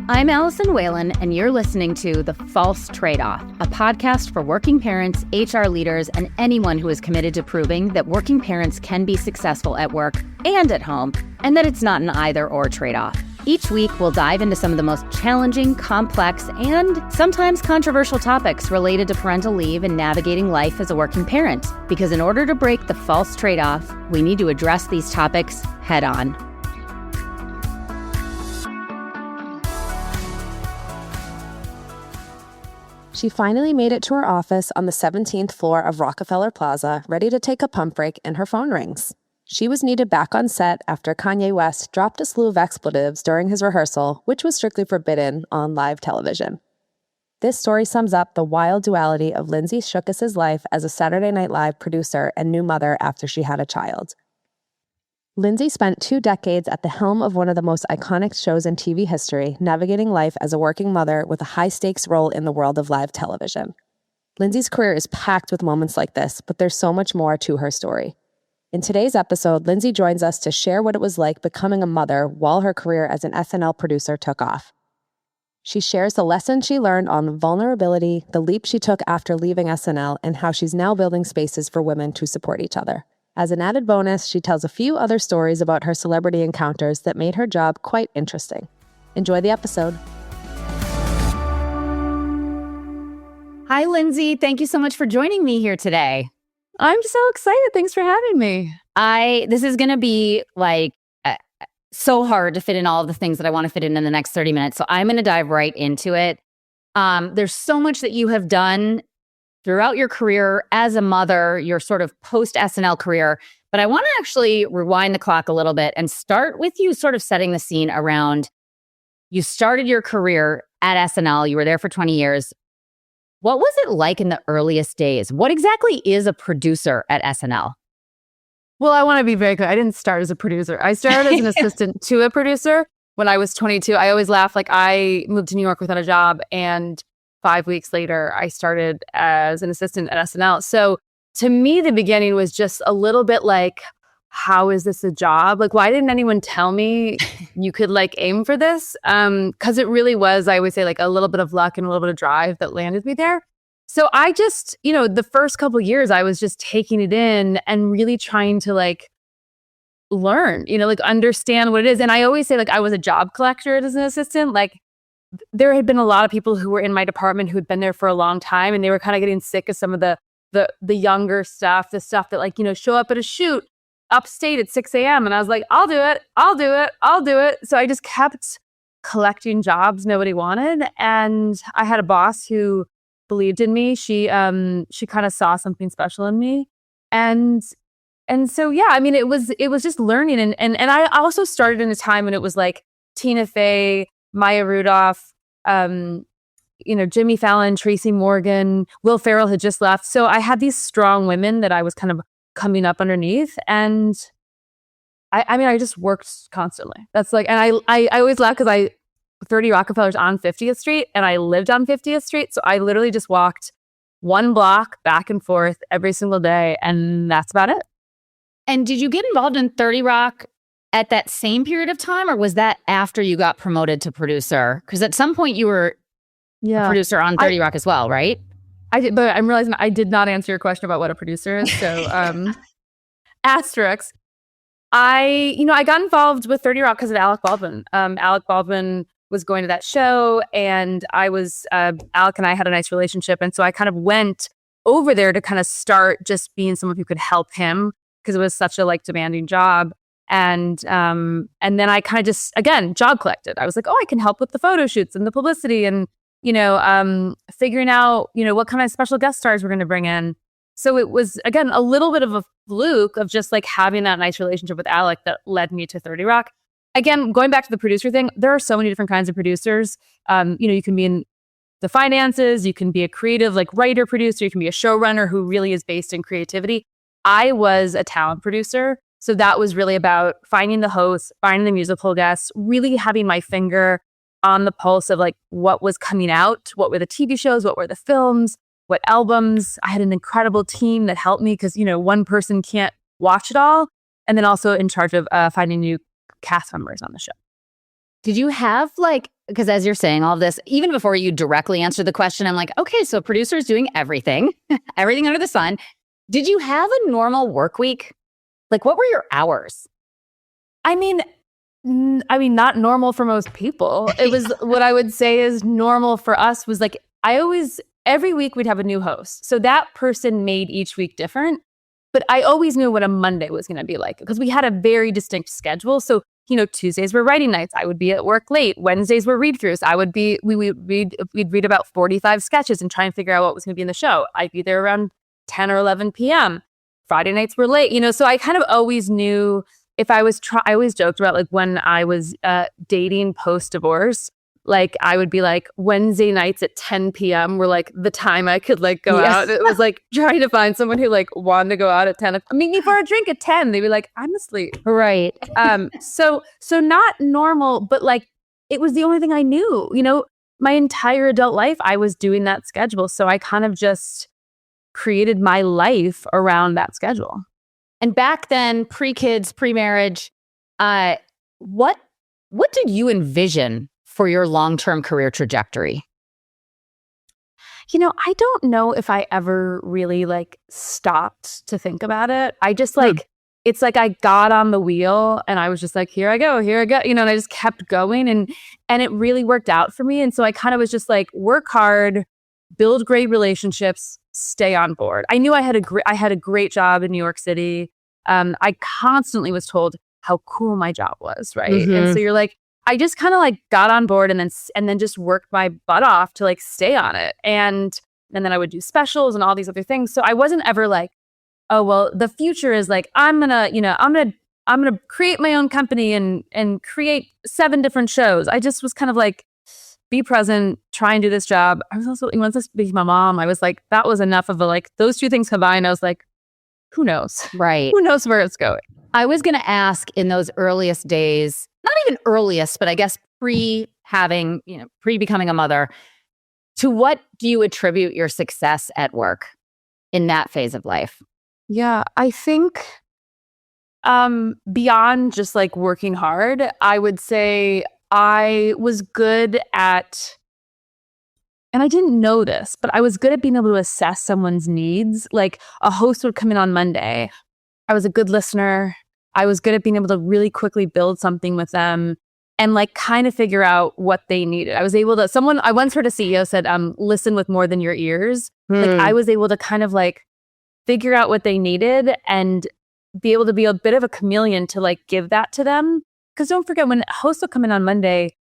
I'm Allison Whalen, and you're listening to The False Trade-Off, a podcast for working parents, HR leaders, and anyone who is committed to proving that working parents can be successful at work and at home, and that it's not an either-or trade-off. Each week, we'll dive into some of the most challenging, complex, and sometimes controversial topics related to parental leave and navigating life as a working parent. Because in order to break the false trade-off, we need to address these topics head-on. She finally made it to her office on the 17th floor of Rockefeller Plaza, ready to take a pump break, and her phone rings. She was needed back on set after Kanye West dropped a slew of expletives during his rehearsal, which was strictly forbidden on live television. This story sums up the wild duality of Lindsay Shookus' life as a Saturday Night Live producer and new mother after she had a child. Lindsay spent 2 decades at the helm of one of the most iconic shows in TV history, navigating life as a working mother with a high-stakes role in the world of live television. Lindsay's career is packed with moments like this, but there's so much more to her story. In today's episode, Lindsay joins us to share what it was like becoming a mother while her career as an SNL producer took off. She shares the lessons she learned on vulnerability, the leap she took after leaving SNL, and how she's now building spaces for women to support each other. As an added bonus, she tells a few other stories about her celebrity encounters that made her job quite interesting. Enjoy the episode. Hi, Lindsay. Thank you so much for joining me here today. I'm so excited. Thanks for having me. This is going to be so hard to fit in all of the things that I want to fit in the next 30 minutes. So I'm going to dive right into it. There's so much that you have done throughout your career as a mother, your sort of post-SNL career. But I want to actually rewind the clock a little bit and start with you sort of setting the scene around, you started your career at SNL. You were there for 20 years. What was it like in the earliest days? What exactly is a producer at SNL? Well, I want to be very clear. I didn't start as a producer. I started as an assistant to a producer when I was 22. I always laugh, like I moved to New York without a job, and 5 weeks later, I started as an assistant at SNL. So to me, the beginning was just a little bit like, how is this a job? Like, why didn't anyone tell me you could like aim for this? Because it really was, I would say, like a little bit of luck and a little bit of drive that landed me there. So I just, the first couple of years, I was just taking it in and really trying to like learn, like understand what it is. And I always say, like, I was a job collector as an assistant. Like, there had been a lot of people who were in my department who had been there for a long time, and they were kind of getting sick of some of the younger stuff, the stuff that like, show up at a shoot upstate at 6 a.m. And I was like, I'll do it. So I just kept collecting jobs nobody wanted. And I had a boss who believed in me. She kind of saw something special in me. And so, yeah, I mean, it was just learning. And I also started in a time when it was like Tina Fey, Maya Rudolph, Jimmy Fallon, Tracy Morgan, Will Ferrell had just left. So I had these strong women that I was kind of coming up underneath. And I just worked constantly. That's like, and I always laugh because 30 Rockefeller's on 50th Street and I lived on 50th Street. So I literally just walked one block back and forth every single day. And that's about it. And did you get involved in 30 Rock at that same period of time, or was that after you got promoted to producer? Because at some point you were a producer on 30 Rock as well, right? I did, but I'm realizing I did not answer your question about what a producer is. So, asterisks. I got involved with 30 Rock because of Alec Baldwin. Alec Baldwin was going to that show, and Alec and I had a nice relationship, and so I kind of went over there to kind of start just being someone who could help him because it was such a like demanding job. And then I kind of just, again, job collected. I was like, oh, I can help with the photo shoots and the publicity and, figuring out, what kind of special guest stars we're going to bring in. So it was, again, a little bit of a fluke of just like having that nice relationship with Alec that led me to 30 Rock. Again, going back to the producer thing, there are so many different kinds of producers. You can be in the finances, you can be a creative, like writer producer, you can be a showrunner who really is based in creativity. I was a talent producer. So that was really about finding the hosts, finding the musical guests, really having my finger on the pulse of like what was coming out, what were the TV shows, what were the films, what albums. I had an incredible team that helped me because, one person can't watch it all. And then also in charge of finding new cast members on the show. Did you have like, because as you're saying all of this, even before you directly answer the question, I'm like, okay, so producer's doing everything, everything under the sun. Did you have a normal work week? Like, what were your hours? I mean, not normal for most people. It was what I would say is normal for us was like, every week we'd have a new host. So that person made each week different. But I always knew what a Monday was going to be like because we had a very distinct schedule. So, Tuesdays were writing nights. I would be at work late. Wednesdays were read-throughs. We'd read about 45 sketches and try and figure out what was going to be in the show. I'd be there around 10 or 11 p.m. Friday nights were late, so I kind of always knew if I always joked about like when I was dating post-divorce, like I would be like Wednesday nights at 10 p.m. were like the time I could like go out. It was like trying to find someone who like wanted to go out at 10. Meet me for a drink at 10. They'd be like, I'm asleep. Right. So not normal, but like it was the only thing I knew. My entire adult life, I was doing that schedule. So I kind of just created my life around that schedule. And back then, pre-kids, pre-marriage, what did you envision for your long-term career trajectory? I don't know if I ever really like stopped to think about it. I just like, it's like I got on the wheel and I was just like, here I go. And I just kept going and it really worked out for me. And so I kind of was just like, work hard, build great relationships, stay on board. I knew I had a great job in New York City. I constantly was told how cool my job was, right? Mm-hmm. And so you're like, I just kind of like got on board and then just worked my butt off to like stay on it. And then I would do specials and all these other things. So I wasn't ever like, oh, well, the future is like, I'm going to create my own company and create 7 different shows. I just was kind of like, be present, try and do this job. I was also, once I became my mom, I was like, that was enough of those 2 things combined. I was like, who knows? Right. Who knows where it's going? I was going to ask in those earliest days, not even earliest, but I guess pre-becoming a mother, to what do you attribute your success at work in that phase of life? Yeah, I think beyond just like working hard, I would say I was good at, and I didn't know this, but I was good at being able to assess someone's needs. Like a host would come in on Monday. I was a good listener. I was good at being able to really quickly build something with them and like kind of figure out what they needed. I was able to, I once heard a CEO said, listen with more than your ears. Like I was able to kind of like figure out what they needed and be able to be a bit of a chameleon to like give that to them. Because don't forget, when hosts will come in on Monday,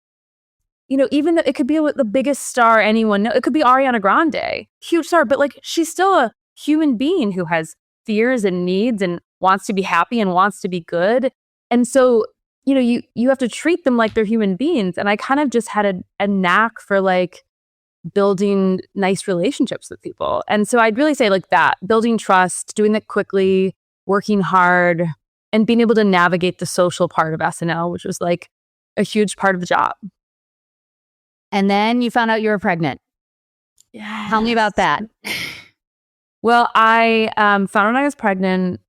even though it could be the biggest star anyone knows, it could be Ariana Grande, huge star, but like she's still a human being who has fears and needs and wants to be happy and wants to be good. And so, you have to treat them like they're human beings. And I kind of just had a knack for like building nice relationships with people. And so I'd really say like that, building trust, doing that quickly, working hard, and being able to navigate the social part of SNL, which was like a huge part of the job. And then you found out you were pregnant. Yeah. Tell me about that. Well, I found out I was pregnant,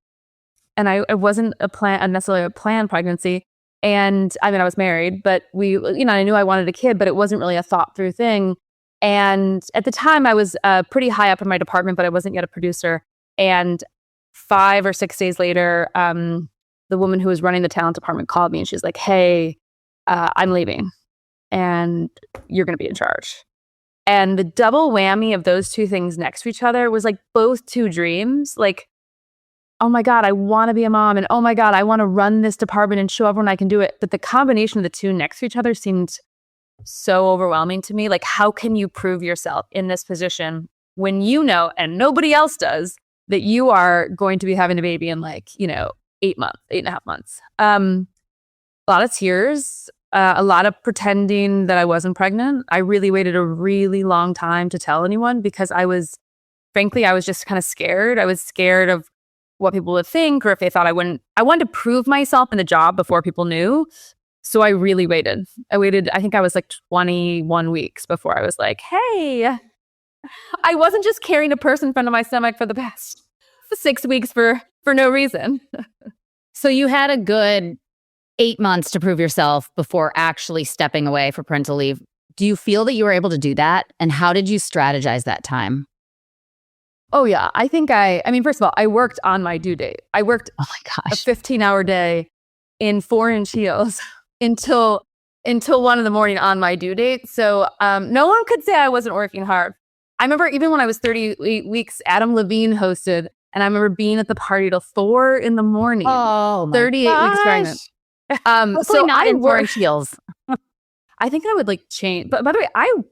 and it wasn't necessarily a planned pregnancy. And I mean, I was married, but I knew I wanted a kid, but it wasn't really a thought through thing. And at the time, I was pretty high up in my department, but I wasn't yet a producer. And 5 or 6 days later, the woman who was running the talent department called me, and she's like, "Hey, I'm leaving, and you're going to be in charge." And the double whammy of those 2 things next to each other was like both 2 dreams. Like, oh my God, I want to be a mom. And oh my God, I want to run this department and show everyone I can do it. But the combination of the 2 next to each other seemed so overwhelming to me. Like, how can you prove yourself in this position when you know, and nobody else does, that you are going to be having a baby in like, 8.5 months. A lot of tears. A lot of pretending that I wasn't pregnant. I really waited a really long time to tell anyone because I was just kind of scared. I was scared of what people would think or if they thought I wouldn't. I wanted to prove myself in the job before people knew. So I really waited. I think I was like 21 weeks before I was like, hey, I wasn't just carrying a person in front of my stomach for the past 6 weeks for no reason. So you had a good 8 months to prove yourself before actually stepping away for parental leave. Do you feel that you were able to do that? And how did you strategize that time? Oh yeah. I think I mean, first of all, I worked on my due date. I worked Oh my a gosh. 15-hour day in 4-inch heels until 1 a.m. on my due date. So no one could say I wasn't working hard. I remember even when I was 38 weeks, Adam Levine hosted, and I remember being at the party till 4 a.m. Oh my 38 weeks pregnant. Hopefully So not I in worked. orange heels. I think I would like change. But by the way,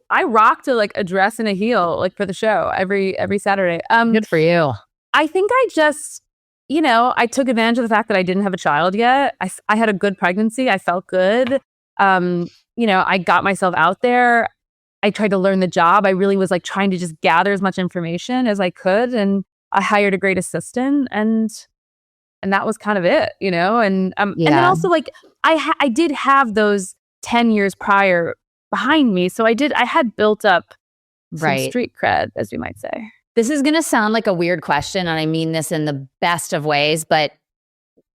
I rocked a dress and a heel like for the show every Saturday. Good for you. I think I just, I took advantage of the fact that I didn't have a child yet. I had a good pregnancy. I felt good. I got myself out there. I tried to learn the job. I really was like trying to just gather as much information as I could, and I hired a great assistant, and that was kind of it, And then also like I did have those 10 years prior behind me, so I had built up some street cred, as we might say. This is going to sound like a weird question, and I mean this in the best of ways, but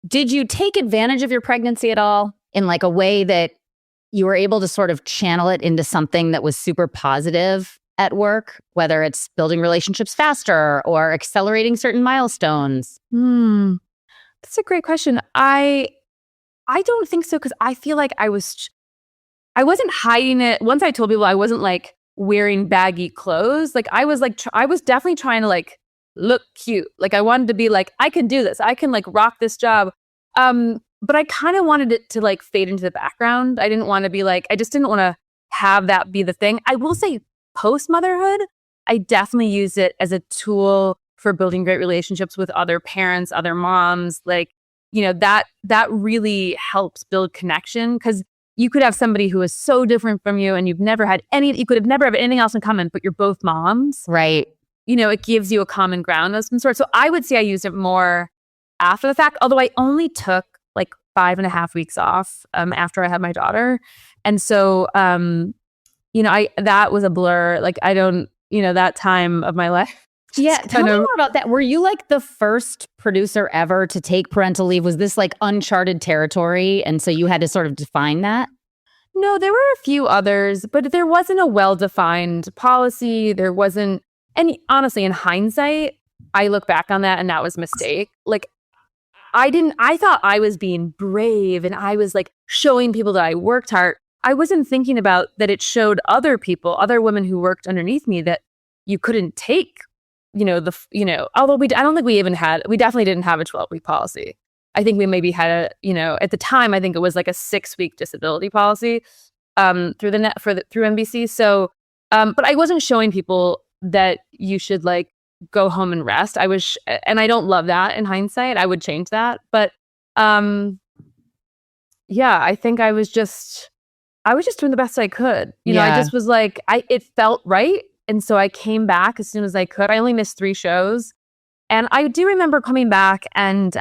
did you take advantage of your pregnancy at all in like a way that you were able to sort of channel it into something that was super positive at work, whether it's building relationships faster or accelerating certain milestones? That's a great question. I don't think so, because I feel like I wasn't hiding it. Once I told people I wasn't like wearing baggy clothes, like I was definitely trying to like look cute. Like I wanted to be like, I can do this. I can like rock this job. But I kind of wanted it to like fade into the background. I didn't want to be like, I just didn't want to have that be the thing. I will say post motherhood, I definitely use it as a tool for building great relationships with other parents, other moms. Like, that really helps build connection, because you could have somebody who is so different from you and you could have never had anything else in common, but you're both moms. Right. It gives you a common ground of some sort. So I would say I used it more after the fact, although I only took like 5.5 weeks off after I had my daughter. And so, that was a blur. Like I don't, that time of my life. Yeah. Tell me more about that. Were you like the first producer ever to take parental leave? Was this like uncharted territory? And so you had to sort of define that? No, there were a few others, but there wasn't a well-defined policy. There wasn't. And honestly, in hindsight, I look back on that and that was a mistake. Like I thought I was being brave and I was like showing people that I worked hard. I wasn't thinking about that it showed other people, other women who worked underneath me, that you couldn't take, although I don't think we definitely didn't have a 12-week policy. I think we maybe had at the time, I think it was like a 6-week disability policy through NBC. So, but I wasn't showing people that you should like go home and rest. And I don't love that in hindsight. I would change that. But I think I was just doing the best I could. I just was like, it felt right. And so I came back as soon as I could. I only missed 3 shows. And I do remember coming back and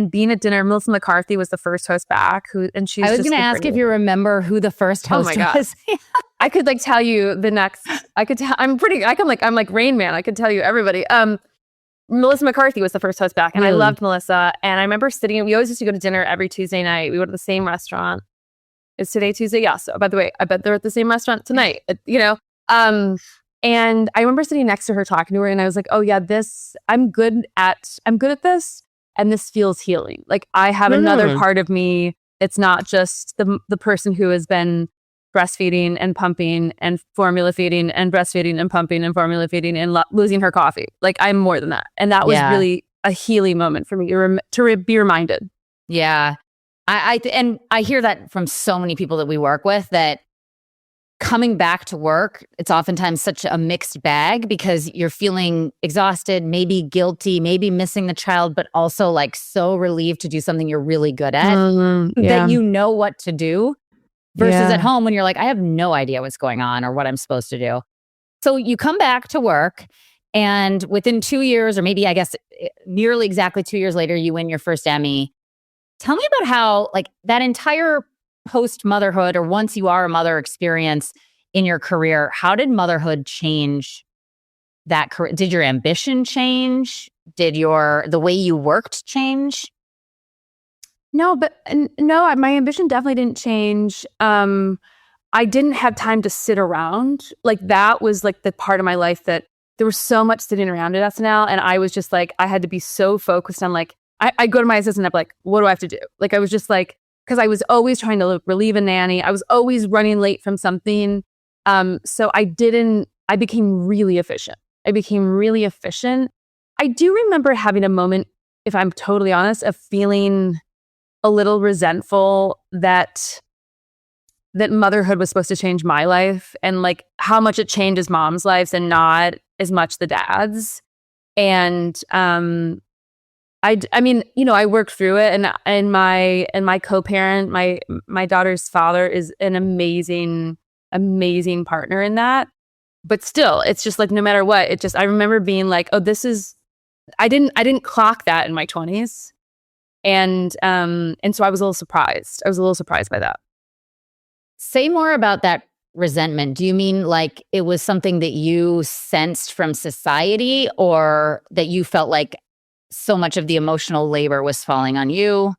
being at dinner. Melissa McCarthy was the first host back. I was going to ask if you remember who the first host was. I could like tell you the next. I could tell. I'm like Rain Man. I could tell you everybody. Melissa McCarthy was the first host back, and I loved Melissa. And I remember sitting. We always used to go to dinner every Tuesday night. We go to the same restaurant. Is today Tuesday? Yeah. So by the way, I bet they're at the same restaurant tonight. And I remember sitting next to her, talking to her, and I was like, "Oh yeah, I'm good at this, and this feels healing. Like I have another part of me. It's not just the person who has been breastfeeding and pumping and formula feeding and breastfeeding and pumping and formula feeding and losing her coffee. Like I'm more than that." And that was really a healing moment for me to be reminded. Yeah. And I hear that from so many people that we work with, that coming back to work, it's oftentimes such a mixed bag, because you're feeling exhausted, maybe guilty, maybe missing the child, but also like so relieved to do something you're really good at, that you know what to do. Versus at home when you're like, I have no idea what's going on or what I'm supposed to do. So you come back to work, and within 2 years, or maybe I guess nearly exactly 2 years later, you win your first Emmy. Tell me about how like that entire post-motherhood, or once you are a mother, experience in your career. How did motherhood change that career? Did your ambition change? Did the way you worked change? No, no, my ambition definitely didn't change. I didn't have time to sit around. Like that was like the part of my life that there was so much sitting around at SNL. And I was just like, I had to be so focused on like, I go to my assistant, I'm like, what do I have to do? Like, I was just like, because I was always trying to relieve a nanny. I was always running late from something. So I became really efficient. I do remember having a moment, if I'm totally honest, of feeling a little resentful that motherhood was supposed to change my life and like how much it changes moms' lives and not as much the dads. And I mean, you know, I worked through it, and my co-parent, my daughter's father, is an amazing partner in that. But still, it's just like no matter what, it just I remember being like, oh, this is I didn't clock that in my 20s. And so I was a little surprised. I was a little surprised by that. Say more about that resentment. Do you mean like it was something that you sensed from society, or that you felt like so much of the emotional labor was falling on you?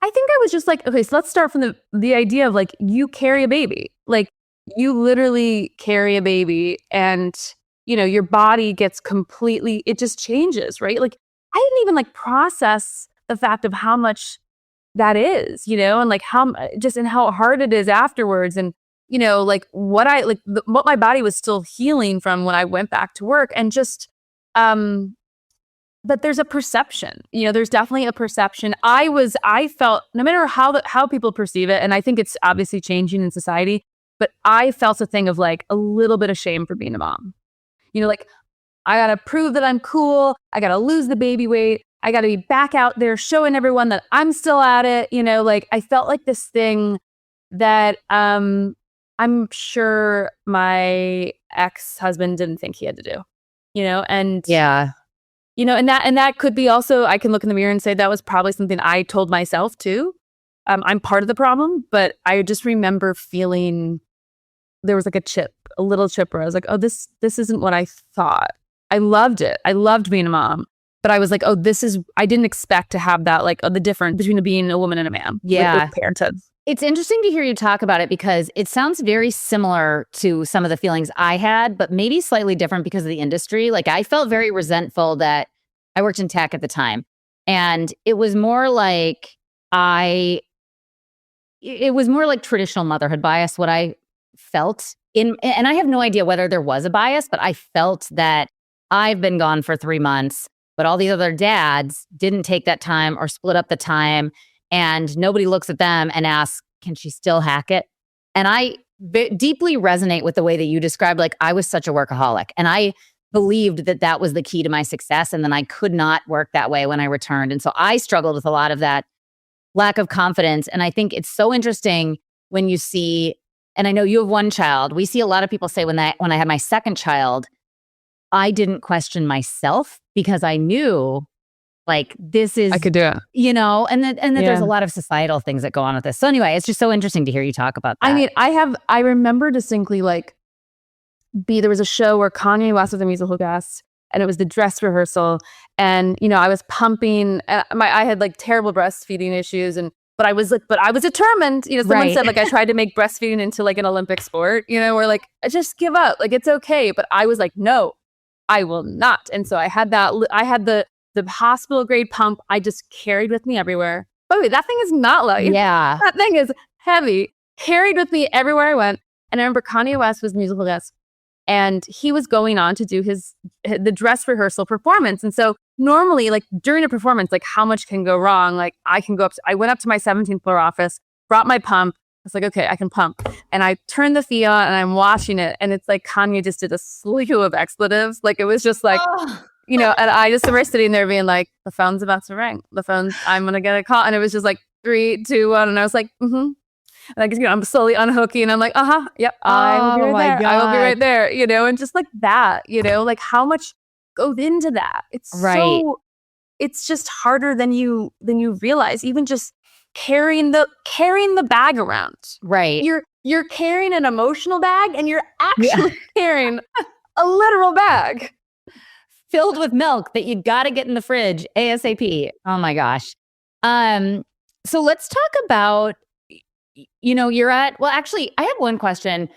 I think I was just like, okay, so let's start from the idea of like you carry a baby. Like you literally carry a baby, and you know, your body gets completely, it just changes, right? Like I didn't even like process the fact of how much that is, you know, and like and how hard it is afterwards. And, you know, like what what my body was still healing from when I went back to work. And just, but there's a perception, you know, there's definitely a perception. I felt no matter how people perceive it, and I think it's obviously changing in society, but I felt a thing of like a little bit of shame for being a mom. You know, like I got to prove that I'm cool. I got to lose the baby weight. I got to be back out there showing everyone that I'm still at it. You know, like I felt like this thing that I'm sure my ex-husband didn't think he had to do, you know, and Yeah. you know, and that could be also, I can look in the mirror and say that was probably something I told myself too. I'm part of the problem, but I just remember feeling there was like a little chip where I was like, oh, this isn't what I thought. I loved it. I loved being a mom. But I was like, oh, I didn't expect to have that, like, the difference between being a woman and a man. Yeah. With parenthood. It's interesting to hear you talk about it because it sounds very similar to some of the feelings I had, but maybe slightly different because of the industry. Like I felt very resentful that I worked in tech at the time. And it was more like it was more like traditional motherhood bias, what I felt and I have no idea whether there was a bias, but I felt that I've been gone for 3 months, but all these other dads didn't take that time or split up the time, and nobody looks at them and asks, can she still hack it? And I deeply resonate with the way that you described, like I was such a workaholic, and I believed that that was the key to my success, and then I could not work that way when I returned. And so I struggled with a lot of that lack of confidence. And I think it's so interesting when you see, and I know you have one child, we see a lot of people say when I had my second child, I didn't question myself because I knew like this is I could do it. You know, and that there's a lot of societal things that go on with this. So anyway, it's just so interesting to hear you talk about that. I mean, I remember distinctly like there was a show where Kanye West was a musical guest, and it was the dress rehearsal. And, you know, I was pumping, I had like terrible breastfeeding issues, but I was determined, you know, someone said like, I tried to make breastfeeding into like an Olympic sport, you know, or like, I just give up, like, it's okay. But I was like, no, I will not. And so I had the hospital grade pump. I just carried with me everywhere. By the way, that thing is not light. Yeah. That thing is heavy, carried with me everywhere I went. And I remember Kanye West was musical guest, and he was going on to do the dress rehearsal performance. And so normally, like during a performance, like how much can go wrong? Like I went up to my 17th floor office, brought my pump. I was like, okay, I can pump. And I turned the feed on and I'm watching it. And it's like Kanye just did a slew of expletives. Like it was just like, you know, and I just remember sitting there being like, the phone's about to ring. I'm going to get a call. And it was just like 3, 2, 1. And I was like, like, you know, I'm slowly unhooking. I'm like, yep, I will be right there. I will be right there, you know, and just like that, you know, like how much goes into that. It's right. It's just harder than you realize. Even just carrying the bag around. Right. You're carrying an emotional bag, and you're actually carrying a literal bag filled with milk that you got to get in the fridge ASAP. Oh my gosh. So let's talk about, you're at, well, actually, I have one question.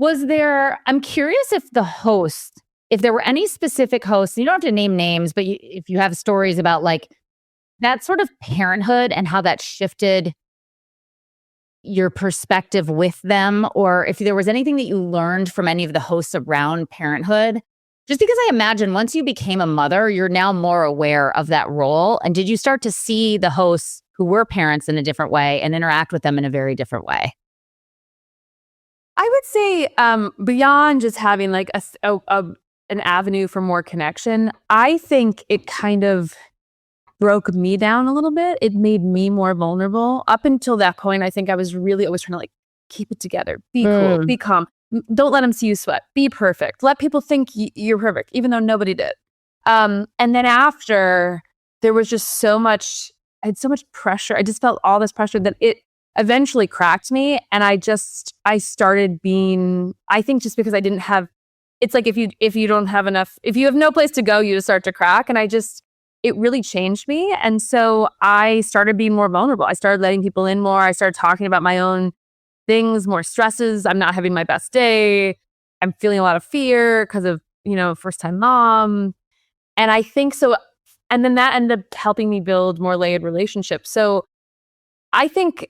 I'm curious if there were any specific hosts, you don't have to name names, but if you have stories about like that sort of parenthood and how that shifted your perspective with them, or if there was anything that you learned from any of the hosts around parenthood. Just because I imagine once you became a mother, you're now more aware of that role. And did you start to see the hosts who were parents in a different way and interact with them in a very different way? I would say beyond just having like an avenue for more connection, I think it kind of broke me down a little bit. It made me more vulnerable. Up until that point, I think I was really always trying to like keep it together, be cool, be calm. Don't let them see you sweat. Be perfect. Let people think you're perfect, even though nobody did. And then after, there was just I had so much pressure. I just felt all this pressure that it eventually cracked me. And I started being, I think just because I didn't have, it's like if you don't have enough, if you have no place to go, you just start to crack. And it really changed me. And so I started being more vulnerable. I started letting people in more. I started talking about my own things, more stresses. I'm not having my best day. I'm feeling a lot of fear because of, first time mom. And I think so. And then that ended up helping me build more layered relationships. So I think,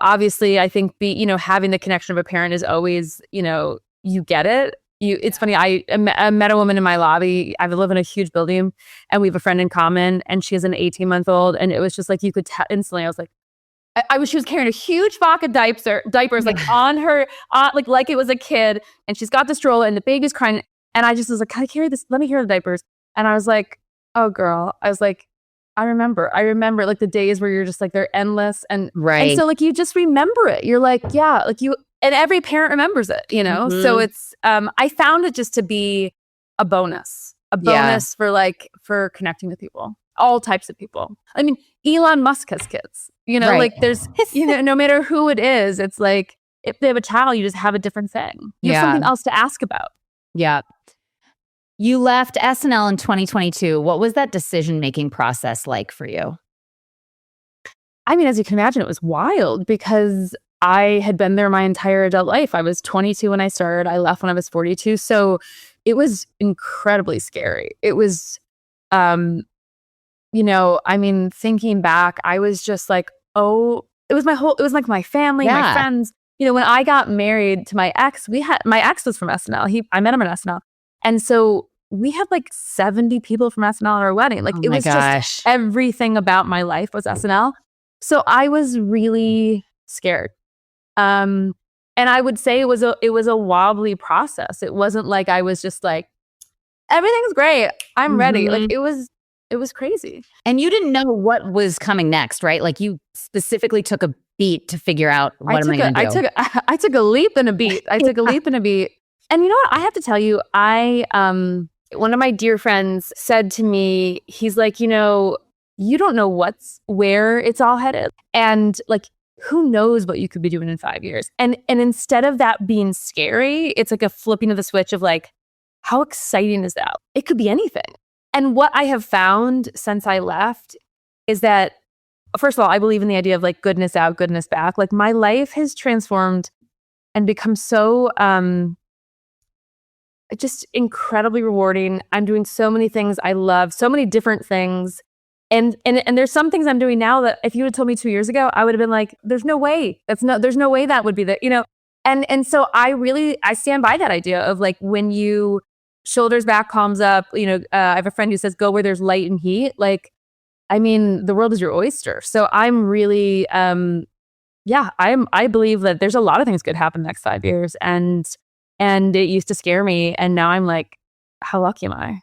obviously I think having the connection of a parent is always, you get it. It's funny. I met a woman in my lobby. I live in a huge building and we have a friend in common and she has an 18-month-old. And it was just like, you could tell instantly. I was like, she was carrying a huge box of diapers like on her, like it was a kid. And she's got the stroller and the baby's crying. And I just was like, can I carry this? Let me carry the diapers. And I was like, oh girl. I was like, I remember like the days where you're just like, they're endless. And so like, you just remember it. You're like, yeah, like and every parent remembers it, Mm-hmm. So it's, I found it just to be a bonus for connecting with people, all types of people. I mean, Elon Musk has kids, like there's, no matter who it is, it's like, if they have a child, you just have a different thing. You have something else to ask about. Yeah. You left SNL in 2022. What was that decision-making process like for you? I mean, as you can imagine, it was wild because I had been there my entire adult life. I was 22 when I started. I left when I was 42. So it was incredibly scary. It was, I mean, thinking back, I was just like, oh, it was like my family, my friends. When I got married to my ex was from SNL. I met him at SNL. And so we had like 70 people from SNL at our wedding. Like it was just everything about my life was SNL. So I was really scared. And I would say it was a wobbly process. It wasn't like I was just like, everything's great, I'm ready. Like it was crazy. And you didn't know what was coming next, right? Like you specifically took a beat to figure out what am I going to do? I took a leap and a beat. I took a leap and a beat. And you know what? I have to tell you, one of my dear friends said to me, he's like, you don't know where it's all headed. And like, who knows what you could be doing in 5 years? And instead of that being scary, it's like a flipping of the switch of like, how exciting is that? It could be anything. And what I have found since I left is that, first of all, I believe in the idea of like goodness out, goodness back. Like my life has transformed and become so just incredibly rewarding. I'm doing so many things I love, so many different things. And there's some things I'm doing now that if you had told me 2 years ago, I would have been like, there's no way. There's no way that would be and so I stand by that idea of like, when you shoulders back, palms up, I have a friend who says, go where there's light and heat. Like, I mean, the world is your oyster. So I'm really, I believe that there's a lot of things could happen the next 5 years. And it used to scare me. And now I'm like, how lucky am I?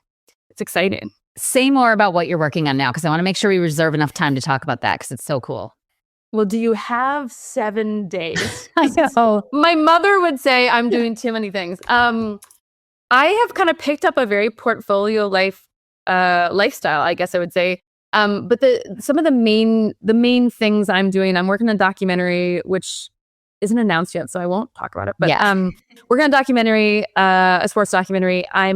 It's exciting. Say more about what you're working on now, because I want to make sure we reserve enough time to talk about that, because it's so cool. Well, do you have 7 days? I know. My mother would say I'm doing too many things. I have kind of picked up a very portfolio lifestyle, I guess I would say. But some of the main things I'm doing, I'm working on a documentary, which isn't announced yet, so I won't talk about it. But working on a documentary, a sports documentary. I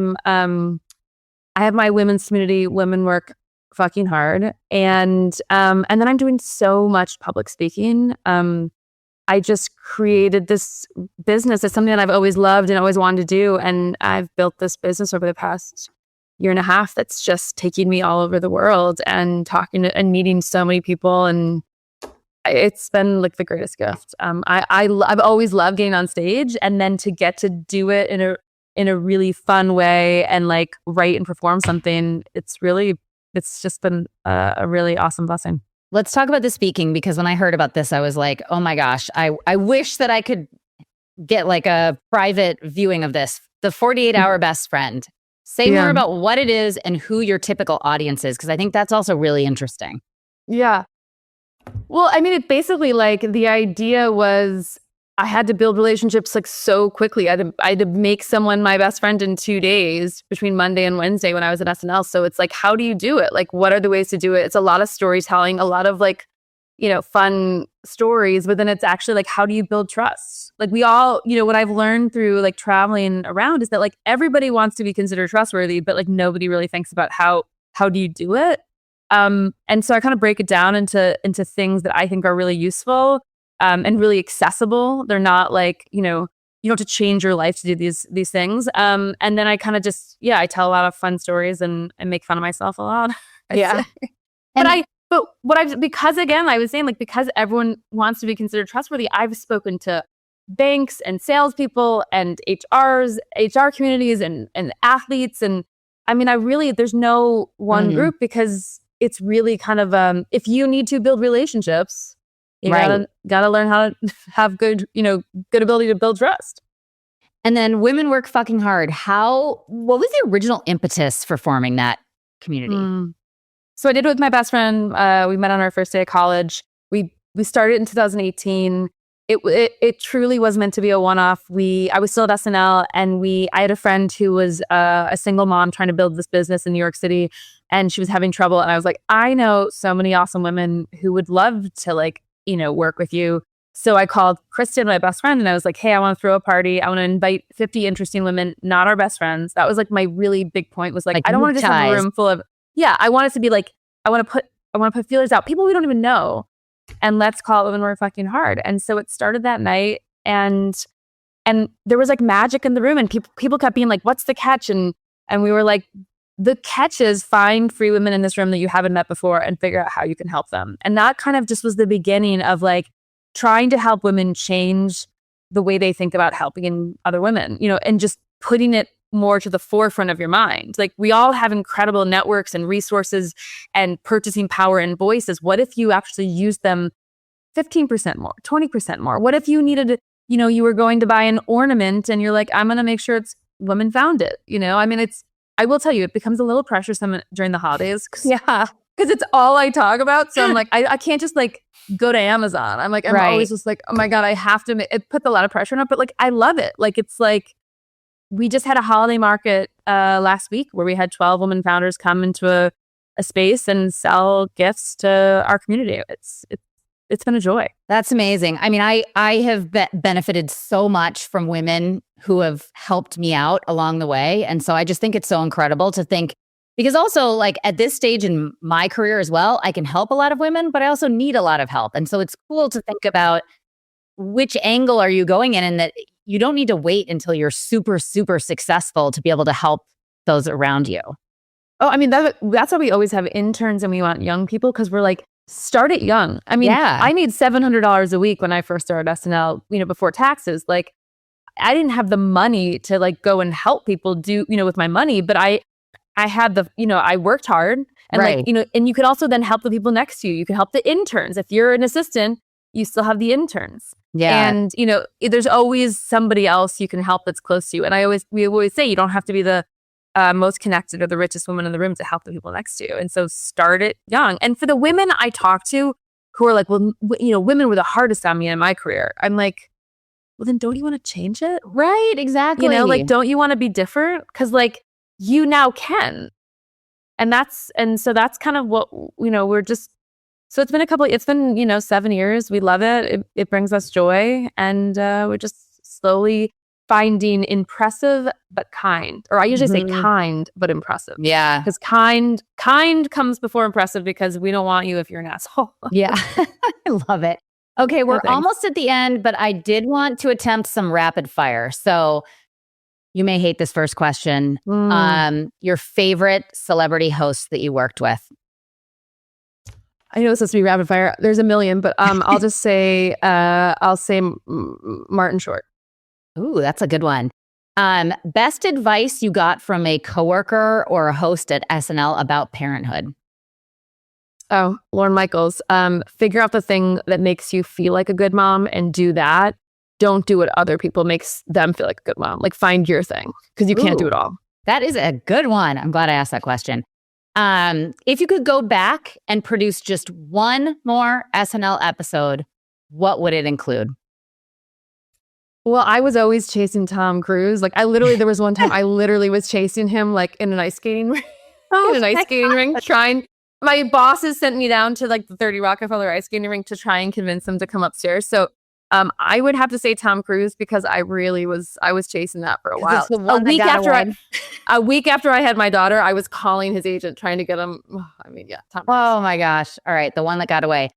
have my women's community, Women Work fucking hard. And then I'm doing so much public speaking. I just created this business. It's something that I've always loved and always wanted to do. And I've built this business over the past year and a half that's just taking me all over the world and talking to, and meeting so many people. And it's been like the greatest gift. I've always loved getting on stage, and then to get to do it in a really fun way and like write and perform something, it's just been a really awesome blessing. Let's talk about the speaking, because when I heard about this, I was like, oh my gosh, I wish that I could get like a private viewing of this. The 48-hour best friend. Say more about what it is and who your typical audience is, because I think that's also really interesting. Yeah. Well, I mean, it basically, like, the idea was I had to build relationships like so quickly. I had to make someone my best friend in 2 days between Monday and Wednesday when I was at SNL. So it's like, how do you do it? Like, what are the ways to do it? It's a lot of storytelling, a lot of like, fun stories, but then it's actually like, how do you build trust? Like, we all, what I've learned through like traveling around is that like everybody wants to be considered trustworthy, but like nobody really thinks about how do you do it? And so I kind of break it down into things that I think are really useful. And really accessible. They're not like, you don't have to change your life to do these things. And then I kind of just, I tell a lot of fun stories and make fun of myself a lot. Yeah. Because again, I was saying, like, because everyone wants to be considered trustworthy, I've spoken to banks and salespeople and HR communities and athletes. And I mean, there's no one group, because it's really kind of, if you need to build relationships, you gotta learn how to have good ability to build trust. And then Women Work Fucking Hard. What was the original impetus for forming that community? So I did it with my best friend. We met on our first day of college. We started in 2018. It truly was meant to be a one-off. I was still at SNL, and I had a friend who was a single mom trying to build this business in New York City, and she was having trouble. And I was like, I know so many awesome women who would love to work with you. So I called Kristen, my best friend, and I was like, hey, I want to throw a party. I want to invite 50 interesting women, not our best friends. That was like my really big point, was like I don't want to just have a room full of, I want it to be like, I want to put feelers out, people we don't even know, and let's call it Women Work Fucking Hard. And so it started that night, and there was like magic in the room, and people kept being like, what's the catch? And we were like, the catch is find free women in this room that you haven't met before and figure out how you can help them. And that kind of just was the beginning of like trying to help women change the way they think about helping other women, and just putting it more to the forefront of your mind. Like, we all have incredible networks and resources and purchasing power and voices. What if you actually use them 15% more, 20% more? What if you needed, you were going to buy an ornament and you're like, I'm going to make sure it's women found it. I mean, I will tell you, it becomes a little pressuresome during the holidays. Because it's all I talk about. So I'm like, I can't just like go to Amazon. I'm like, I'm always just like, oh my God, I have to. It puts a lot of pressure on it, but like, I love it. Like, it's like, we just had a holiday market last week where we had 12 women founders come into a space and sell gifts to our community. It's been a joy. That's amazing. I mean, I have benefited so much from women who have helped me out along the way. And so I just think it's so incredible to think, because also like at this stage in my career as well, I can help a lot of women, but I also need a lot of help. And so it's cool to think about which angle are you going in, and that you don't need to wait until you're super, super successful to be able to help those around you. Oh, I mean, that's why we always have interns and we want young people, because we're like, start it young. I mean, I made $700 a week when I first started SNL, before taxes. Like, I didn't have the money to like go and help people do, with my money, but I had the, I worked hard, and like, and you could also then help the people next to you. You can help the interns. If you're an assistant, you still have the interns. Yeah. And, there's always somebody else you can help that's close to you. And we always say you don't have to be the most connected or the richest woman in the room to help the people next to you. And so start it young. And for the women I talk to who are like, well, women were the hardest on me in my career, I'm like, well, then don't you want to change it? Right, exactly. Like, don't you want to be different? Because like, you now can. And so that's kind of what, we're just, so it's been 7 years. We love it. It brings us joy. And we're just slowly finding impressive but kind. Or I usually say kind but impressive. Yeah. Because kind comes before impressive because we don't want you if you're an asshole. Yeah. I love it. Okay, we're thanks. almost at the end, but I did want to attempt some rapid fire. So you may hate this first question. Your favorite celebrity host that you worked with? I know it's supposed to be rapid fire. There's a million, but I'll just say Martin Short. Ooh, that's a good one. Best advice you got from a coworker or a host at SNL about parenthood? Oh, Lorne Michaels. Figure out the thing that makes you feel like a good mom and do that. Don't do what other people makes them feel like a good mom. Like find your thing because you can't do it all. That is a good one. I'm glad I asked that question. If you could go back and produce just one more SNL episode, what would it include? Well, I was always chasing Tom Cruise. Like there was one time I literally was chasing him like in an ice skating ring. Trying. My bosses sent me down to like the 30 Rockefeller ice skating rink to try and convince him to come upstairs. So I would have to say Tom Cruise because I was chasing that for a while. A week after I had my daughter, I was calling his agent trying to get him. Tom Cruise. Oh my gosh. All right. The one that got away.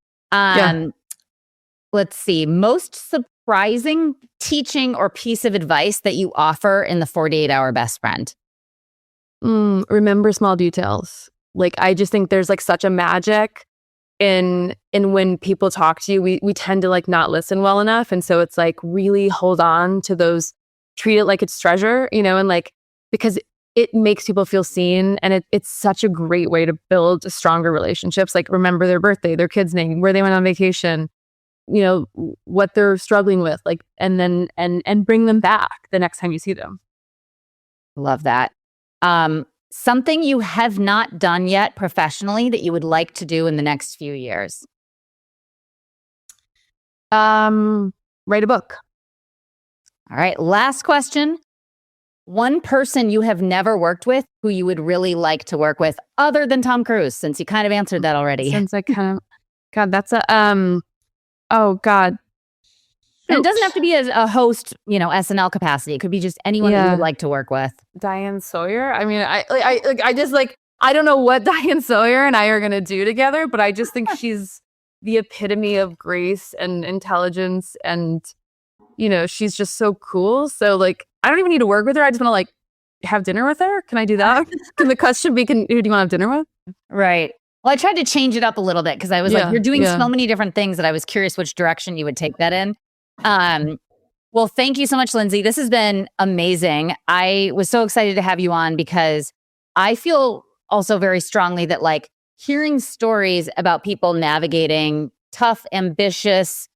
Let's see. Most surprising teaching or piece of advice that you offer in the 48-hour best friend? Remember small details. Like, I just think there's like such a magic in when people talk to you, we tend to like not listen well enough. And so it's like really hold on to those, treat it like it's treasure, and like, because it makes people feel seen. And it's such a great way to build stronger relationships. Like remember their birthday, their kid's name, where they went on vacation, what they're struggling with, like, and then, and bring them back the next time you see them. Love that. Something you have not done yet professionally that you would like to do in the next few years? Write a book. All right. Last question. One person you have never worked with who you would really like to work with other than Tom Cruise, since you kind of answered that already. Since I kind of, God, that's oh God. And it doesn't have to be a host, SNL capacity. It could be just anyone that you would like to work with. Diane Sawyer. I mean, I don't know what Diane Sawyer and I are going to do together, but I just think she's the epitome of grace and intelligence. And, she's just so cool. So like, I don't even need to work with her. I just want to like have dinner with her. Can I do that? Can the question be, who do you want to have dinner with? Right. Well, I tried to change it up a little bit because I was like, you're doing so many different things that I was curious which direction you would take that in. Well, thank you so much, Lindsay. This has been amazing. I was so excited to have you on because I feel also very strongly that like hearing stories about people navigating tough, ambitious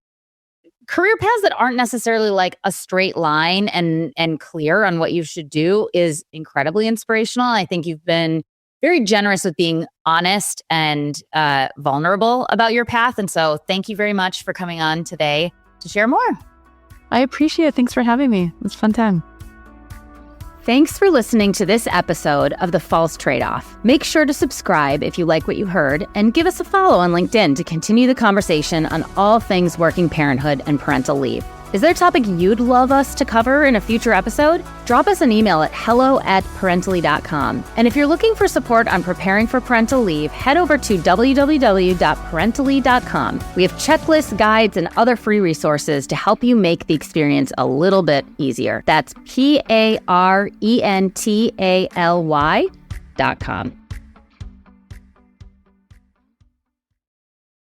career paths that aren't necessarily like a straight line and clear on what you should do is incredibly inspirational. I think you've been very generous with being honest and vulnerable about your path. And so thank you very much for coming on today to share more. I appreciate it. Thanks for having me. It was a fun time. Thanks for listening to this episode of The False Trade-Off. Make sure to subscribe if you like what you heard and give us a follow on LinkedIn to continue the conversation on all things working parenthood and parental leave. Is there a topic you'd love us to cover in a future episode? Drop us an email at hello@parentally.com. And if you're looking for support on preparing for parental leave, head over to www.parentally.com. We have checklists, guides, and other free resources to help you make the experience a little bit easier. That's PARENTALY.com.